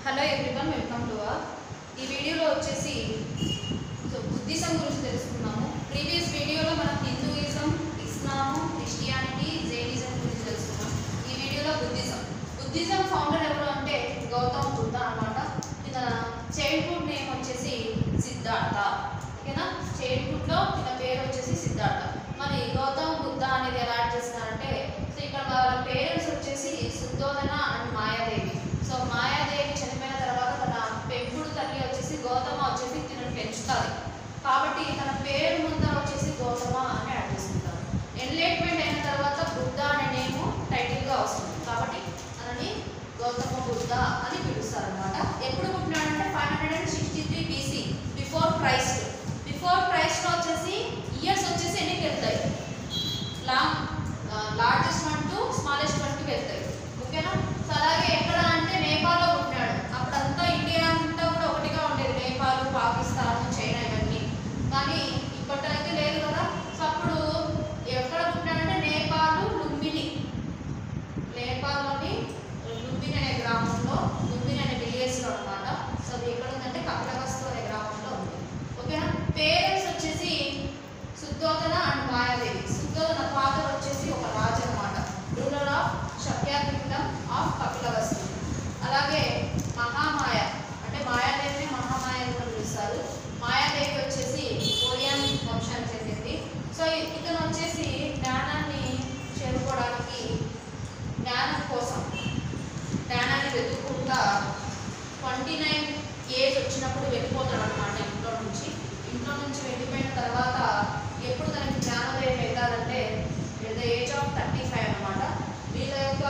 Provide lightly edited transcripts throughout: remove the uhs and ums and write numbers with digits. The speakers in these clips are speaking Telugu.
హలో ఎవ్రీవన్, వెల్కమ్ టు ఈ వీడియోలో వచ్చేసి బుద్ధిజం గురించి తెలుసుకున్నాము. ప్రీవియస్ వీడియోలో మనం హిందూయిజం, ఇస్లాము, క్రిస్టియానిటీ, జైనిజం గురించి తెలుసుకున్నాం. ఈ వీడియోలో బుద్ధిజం ఫౌండర్ ఎవరు అంటే గౌతమ్ బుద్ధ అన్నమాట. ఈయన చైల్డ్హుడ్ నేమ్ వచ్చేసి సిద్ధార్థ. ఓకేనా, చైల్డ్హుడ్లో ఈయన పేరు వచ్చేసి సిద్ధార్థ. మరి గౌతమ్ బుద్ధ అనేది ఎలా యాడ్ చేస్తున్నారంటే, సో ఇక్కడ వాళ్ళ పేరెంట్స్ వచ్చేసి శుద్ధోదన అండ్ మాయాదేవి. సో మాయాదేవి చనిపోయిన తర్వాత తన పెంపుడు తల్లి వచ్చేసి గౌతమ వచ్చేసి తినని పెంచుతుంది. కాబట్టి తన పేరు ముందర వచ్చేసి గౌతమ అని యాడ్ చేసుకుంటారు. ఎన్లైట్మెంట్ అయిన తర్వాత బుద్ధ అనే నేము టైటిల్గా వస్తుంది. కాబట్టి తనని గౌతమ బుద్ధ అని పిలుస్తారు అనమాట. ఎప్పుడు పుట్టినాడంటే 563 BC, బిఫోర్ క్రైస్ట్. బిఫోర్ క్రైస్ట్లో వచ్చేసి ఇయర్స్ వచ్చేసి ఎన్నికి వెళ్తాయి, లార్జెస్ట్ వన్ టు స్మాలెస్ట్ వన్కి వెళ్తాయి. ఓకేనా. సో అలాగే ఎక్కడ అంటే నేపాల్లో పుట్టినాడు. అప్పుడంతా ఇండియా అంతా కూడా ఒకటిగా ఉండేది, నేపాల్, పాకిస్తాన్, చైనా ఇవన్నీ. కానీ ఇప్పటికైతే లేదు కదా. సో అప్పుడు ఎక్కడ పుట్టినాడంటే నేపాల్ లుంబిని, నేపాల్లోని లుంబిని అనే గ్రామంలో, లుంబిని అనే విలేజ్లో అనమాట. సో అది ఎక్కడ ఉందంటే కపిలవస్తు అనే గ్రామంలో ఉంది. ఓకేనా. పేరెంట్స్ వచ్చేసి శుద్ధోదన అండ్ మాయాదేవి. శుద్ధోదన ఫాదర్ వచ్చేసి ఒక రాజు అనమాట, ruler of Shakya kingdom of Kapilavastu. అలాగే మహామాయ అంటే మాయాదేవిని మహామాయ అని కూడా పిలుస్తారు. మాయాదేవి వచ్చేసి కోరియన్ వంశానికి చెందింది. సో ఇతను వచ్చేసి జ్ఞానాన్ని చేరుకోవడానికి, జ్ఞానం కోసం జ్ఞానాన్ని వెతుక్కుంటా 29 ఏజ్ వచ్చినప్పుడు వెళ్ళిపోతాడు అనమాట ఇంట్లో నుంచి. ఇంట్లో నుంచి వెళ్ళిపోయిన తర్వాత ఎప్పుడు తనకి జ్ఞానోదయం అవుతాడంటే ఎట్ ద ఏజ్ ఆఫ్ 35 అనమాట. వీళ్ళ యొక్క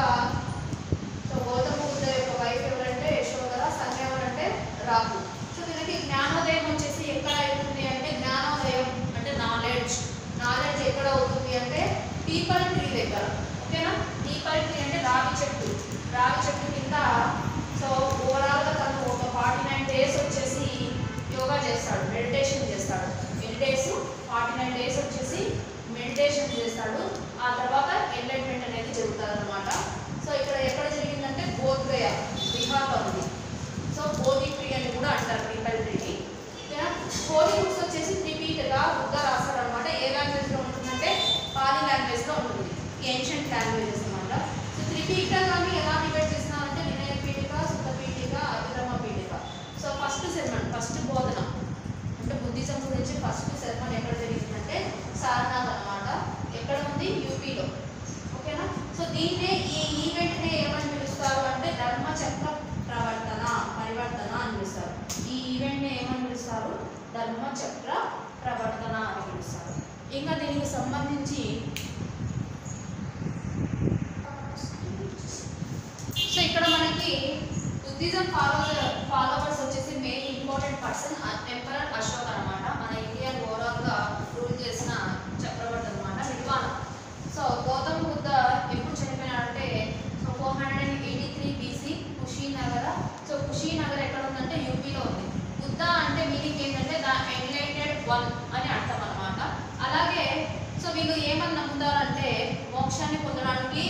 సో గౌతమ బుద్ధ యొక్క వైఫ్ ఎవరంటే యశోధర, సన్ ఎవరంటే రాహు. సో దీనికి జ్ఞానోదయం వచ్చేసి ఎక్కడ అవుతుంది అంటే, జ్ఞానోదయం అంటే నాలెడ్జ్ ఎక్కడ అవుతుంది అంటే పీపల్ ట్రీ దగ్గర. ఓకేనా. పీపల్ ట్రీ అంటే రావి చెట్టు కింద. సో ఓవరాల్గా తను ఒక 49 days వచ్చేసి యోగా చేస్తాడు, మెడిటేషన్ చేస్తాడు. 49 days వచ్చేసి మెడిటేషన్ చేస్తాడు. ఆ తర్వాత ఎన్లైట్మెంట్ అనేది జరుగుతుంది అనమాట. సో ఇక్కడ ఎక్కడ జరిగిందంటే బోధ్గయ, బీహార్లో ఉంది. సో బోధి ట్రీ అని కూడా అంటారు పీపల్ ట్రీని. హోలీ బుక్స్ వచ్చేసి రిపీట్గా బుద్ధ రాస్తాడు అనమాట. ఏ లాంగ్వేజ్లో ఉంటుందంటే పాలి లాంగ్వేజ్లో ఉంటుంది, ఏన్షియంట్ లాంగ్వేజెస్ అనమాట. సో త్రిపీఠిక కానీ ఎలా డివైడ్ చేస్తున్నారంటే వినయ పీఠిక, శుద్ధ పీఠిక, అభిధర్మ పీఠిక. సో ఫస్ట్ బోధన అంటే బుద్ధిజం గురించి ఫస్ట్ సెర్మన్ ఎక్కడ జరిగిందంటే సారనాథ్ అనమాట. ఎక్కడ ఉంది, యూపీలో. ఓకేనా. సో దీన్నే, ఈ ఈవెంట్ని ఏమని పిలుస్తారు అంటే ధర్మచక్ర పరివర్తన అని పిలుస్తారు. ఈ ఈవెంట్ని ఏమని పిలుస్తారు, ధర్మచక్ర ప్రవర్తన అని పిలుస్తారు. ఇంకా దీనికి సంబంధించి సో ఇక్కడ మనకి బుద్ధిజం ఫాలోవర్స్ వచ్చేసి main important person emperor Ashok అనమాట. మన ఇండియా ఓవరాల్గా రూల్ చేసిన చక్రవర్తి అనమాట, విద్వాన్. సో గౌతమ బుద్ధ ఎప్పుడు చనిపోయినాడంటే 483 BC, కుషీనగర్. సో కుషీనగర్ ఎక్కడ ఉందంటే యూపీలో ఉంది. బుద్ధ అంటే మీనింగ్ ఏంటంటే ద ఎన్లైటెడ్ వన్ అని అర్థం అనమాట. అలాగే సో వీళ్ళు ఏమని నమ్ముతారంటే మోక్షాన్ని పొందడానికి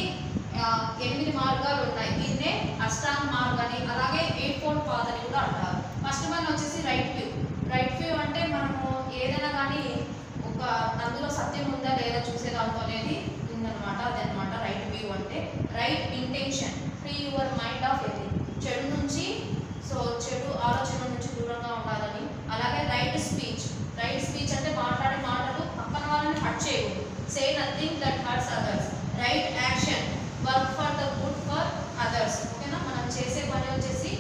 8 మార్గాలు ఉన్నాయి. దీన్నే అష్టాంగ మార్గం అని, అలాగే 8-fold పాత్ అని కూడా అంటారు. ఫస్ట్ వన్ వచ్చేసి రైట్ వ్యూ అంటే మనము ఏదైనా కానీ ఒక అందులో సత్యం ఉందా లేదా చూసేదాంతో అనేది ఉందన్నమాట. అదనమాట రైట్ వ్యూ అంటే. Right intention, free your mind of everything, చెడు నుంచి, సో చెడు ఆలోచన నుంచి దూరంగా ఉండాలని. అలాగే రైట్ స్పీచ్ అంటే మాట్లాడే మాటలు పక్కన వాళ్ళని హర్ట్ చేయకూడదు, say nothing that hurts others. Right action, work for the good for others. ఓకేనా. మనం చేసే పని వచ్చేసి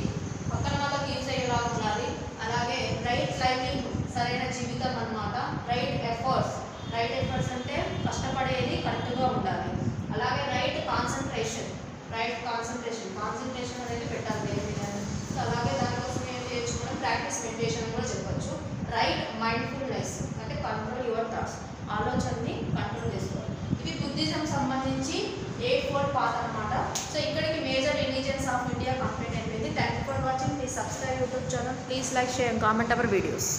పక్కన వాళ్ళకి యూజ్ అయ్యేలా ఉండాలి. అలాగే రైట్ లైవ్లీహుడ్, సరైన జీవితం అన్నమాట. రైట్ ఎఫర్ట్స్ అంటే కష్టపడేది కరెక్ట్గా ఉండాలి. అలాగే రైట్ కాన్సన్ట్రేషన్ అనేది పెట్టాలి దేని మీద. సో అలాగే దానికోసం ఏం చేయొచ్చు, మనం ప్రాక్టీస్ మెడిటేషన్ కూడా చెప్పొచ్చు. రైట్ మైండ్ఫుల్నెస్ అంటే కంట్రోల్ యువర్ థాట్స్, ఆలోచనని కంట్రోల్ చేసుకోవాలి. ఇవి బుద్ధిజం సంబంధించి 8-fold పాత్ అనమాట. సో ఇక్కడికి major religions of India complete అయిపోయింది. Thank you for watching. Please subscribe YouTube channel. Please like, share, comment our videos.